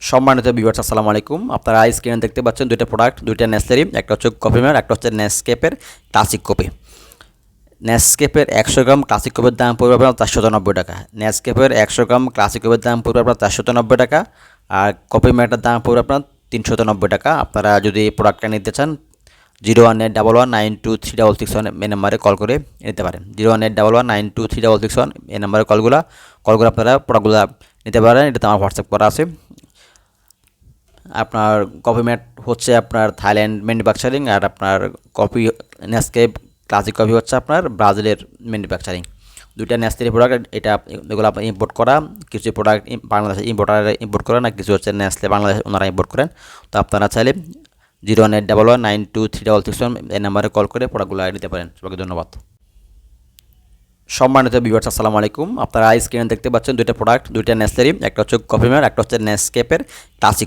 সম্মানিত ভিউয়ার্স আসসালামু আলাইকুম। আপনারা স্ক্রিনে দেখতে পাচ্ছেন দুইটা প্রোডাক্ট, দুইটা নেসলেরই, একটা হচ্ছে কফি মেয়ার, একটা হচ্ছে নেসকেপের ক্লাসিক কফি। নেসকেপের 100 গ্রাম ক্লাসিক কফির দাম পড়বে আপনার 490 টাকা। নেসকেপের 100 গ্রাম ক্লাসিক কফির দাম পড়বে আপনার 490 টাকা। আর কফি মেয়ারটার দাম পড়বে আপনার 390 টাকা। আপনারা যদি প্রোডাক্টটা নিতে চান 01811923661 এই নাম্বারে কল করে নিতে পারেন। 01811923661 এই নাম্বারে কল করে আপনারা প্রোডাক্টগুলো নিতে পারেন। এটাতে আমার হোয়াটসঅ্যাপ করা আছে। আপনার কফি ম্যাট হচ্ছে আপনার থাইল্যান্ড ম্যানুফ্যাকচারিং, আর আপনার কফি নেসকেপ ক্লাসিক কফি হচ্ছে আপনার ব্রাজিলের ম্যানুফ্যাকচারিং। দুইটা নেসলের প্রোডাক্ট, এগুলো আপনার ইম্পোর্ট করা। কিছু প্রোডাক্ট বাংলাদেশে ইম্পোর্ট করে না, কিছু হচ্ছে নেসলে বাংলাদেশ ওনারা ইম্পোর্ট করেন। তো আপনারা চাইলে 01811923661 এই নাম্বারে কল করে প্রোডাক্টগুলো নিতে পারেন। সবাইকে ধন্যবাদ। সম্মানিত ভিউয়ার্স আসসালামু আলাইকুম। আপনারা স্ক্রিনে দেখতে পাচ্ছেন দুইটা প্রোডাক্ট, দুইটা নেসলেরই, একটা হচ্ছে কফি মেয়ার, একটা হচ্ছে নেসকেপের ক্লাসিক